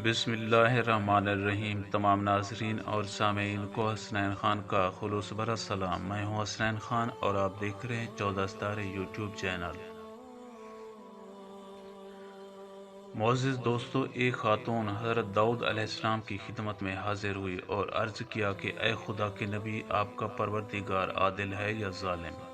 بسم اللہ الرحمن الرحیم۔ تمام ناظرین اور سامعین کو حسنین خان کا خلوص بھرا سلام۔ میں ہوں حسنین خان اور آپ دیکھ رہے ہیں 14 ستارے یوٹیوب چینل۔ معزز دوستو، ایک خاتون حضرت داؤد علیہ السلام کی خدمت میں حاضر ہوئی اور عرض کیا کہ اے خدا کے نبی، آپ کا پروردگار عادل ہے یا ظالم؟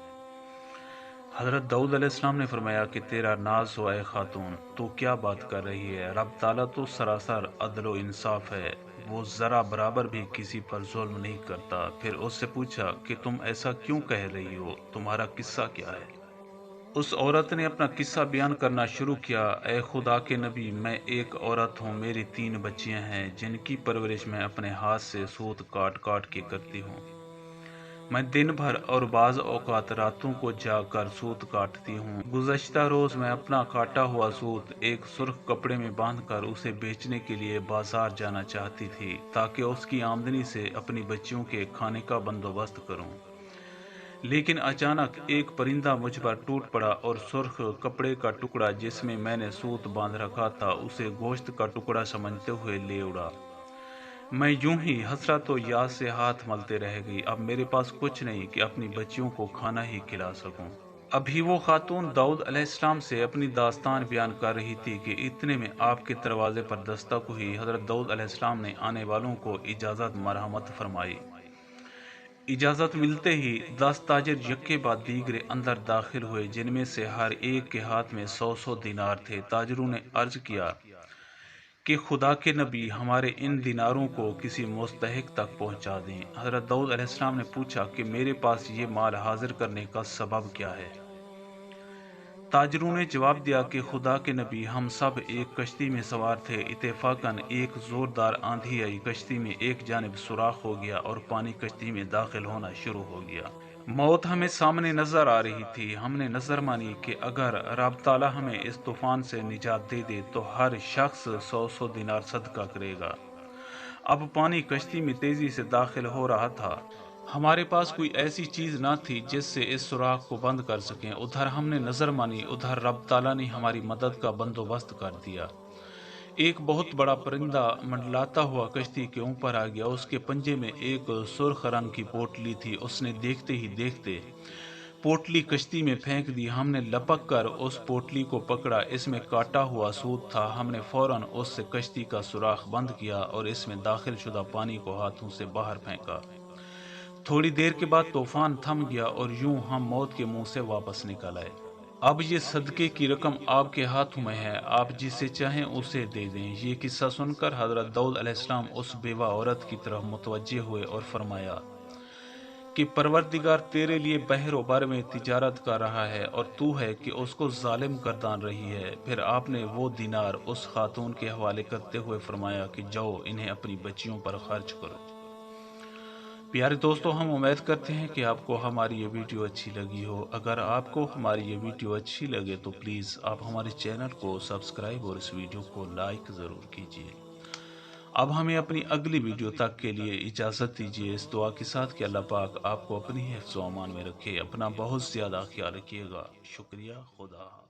حضرت داؤد علیہ السلام نے فرمایا کہ تیرا ناز ہو اے خاتون، تو کیا بات کر رہی ہے؟ رب تعالیٰ تو سراسر عدل و انصاف ہے، وہ ذرا برابر بھی کسی پر ظلم نہیں کرتا۔ پھر اس سے پوچھا کہ تم ایسا کیوں کہہ رہی ہو، تمہارا قصہ کیا ہے؟ اس عورت نے اپنا قصہ بیان کرنا شروع کیا۔ اے خدا کے نبی، میں ایک عورت ہوں، میری 3 بچیاں ہیں جن کی پرورش میں اپنے ہاتھ سے سوت کاٹ کاٹ کے کرتی ہوں۔ میں دن بھر اور بعض اوقات راتوں کو جا کر سوت کاٹتی ہوں۔ گزشتہ روز میں اپنا کاٹا ہوا سوت ایک سرخ کپڑے میں باندھ کر اسے بیچنے کے لیے بازار جانا چاہتی تھی تاکہ اس کی آمدنی سے اپنی بچیوں کے کھانے کا بندوبست کروں، لیکن اچانک ایک پرندہ مجھ پر ٹوٹ پڑا اور سرخ کپڑے کا ٹکڑا جس میں میں نے سوت باندھ رکھا تھا اسے گوشت کا ٹکڑا سمجھتے ہوئے لے اڑا۔ میں یوں ہی حسرت و یاس سے ہاتھ ملتے رہ گئی۔ اب میرے پاس کچھ نہیں کہ اپنی بچیوں کو کھانا ہی کھلا سکوں۔ ابھی وہ خاتون داؤد علیہ السلام سے اپنی داستان بیان کر رہی تھی کہ اتنے میں آپ کے دروازے پر دستک ہوئی۔ حضرت داؤد علیہ السلام نے آنے والوں کو اجازت مرحمت فرمائی۔ اجازت ملتے ہی 10 تاجر یکے بعد دیگرے اندر داخل ہوئے، جن میں سے ہر ایک کے ہاتھ میں 100 دینار تھے۔ تاجروں نے عرض کیا کہ خدا کے نبی، ہمارے ان دیناروں کو کسی مستحق تک پہنچا دیں۔ حضرت داؤد علیہ السلام نے پوچھا کہ میرے پاس یہ مال حاضر کرنے کا سبب کیا ہے؟ تاجروں نے جواب دیا کہ خدا کے نبی، ہم سب ایک کشتی میں سوار تھے، اتفاقاً ایک زوردار آندھی آئی، کشتی میں ایک جانب سوراخ ہو گیا اور پانی کشتی میں داخل ہونا شروع ہو گیا۔ موت ہمیں سامنے نظر آ رہی تھی۔ ہم نے نظر مانی کہ اگر رب تعالیٰ ہمیں اس طوفان سے نجات دے دے تو ہر شخص 100 دینار صدقہ کرے گا۔ اب پانی کشتی میں تیزی سے داخل ہو رہا تھا۔ ہمارے پاس کوئی ایسی چیز نہ تھی جس سے اس سوراخ کو بند کر سکیں۔ ادھر ہم نے نظر مانی، ادھر رب تعالیٰ نے ہماری مدد کا بندوبست کر دیا۔ ایک بہت بڑا پرندہ منڈلاتا ہوا کشتی کے اوپر آ گیا۔ اس کے پنجے میں ایک سرخ رنگ کی پوٹلی تھی۔ اس نے دیکھتے ہی دیکھتے پوٹلی کشتی میں پھینک دی۔ ہم نے لپک کر اس پوٹلی کو پکڑا، اس میں کاٹا ہوا سوت تھا۔ ہم نے فوراً اس سے کشتی کا سوراخ بند کیا اور اس میں داخل شدہ پانی کو ہاتھوں سے باہر پھینکا۔ تھوڑی دیر کے بعد طوفان تھم گیا اور یوں ہم موت کے منہ سے واپس نکل آئے۔ اب یہ صدقے کی رقم آپ کے ہاتھوں میں ہے، آپ جسے چاہیں اسے دے دیں۔ یہ قصہ سن کر حضرت داؤد علیہ السلام اس بیوہ عورت کی طرف متوجہ ہوئے اور فرمایا کہ پروردگار تیرے لیے بحر و بر میں تجارت کر رہا ہے اور تو ہے کہ اس کو ظالم گردان رہی ہے۔ پھر آپ نے وہ دینار اس خاتون کے حوالے کرتے ہوئے فرمایا کہ جاؤ انہیں اپنی بچیوں پر خرچ کرو۔ پیارے دوستو، ہم امید کرتے ہیں کہ آپ کو ہماری یہ ویڈیو اچھی لگی ہو۔ اگر آپ کو ہماری یہ ویڈیو اچھی لگے تو پلیز آپ ہمارے چینل کو سبسکرائب اور اس ویڈیو کو لائک ضرور کیجیے۔ اب ہمیں اپنی اگلی ویڈیو تک کے لیے اجازت دیجیے، اس دعا کے ساتھ کہ اللہ پاک آپ کو اپنی حفظ و امان میں رکھے۔ اپنا بہت زیادہ خیال رکھیے گا۔ شکریہ۔ خدا حافظ۔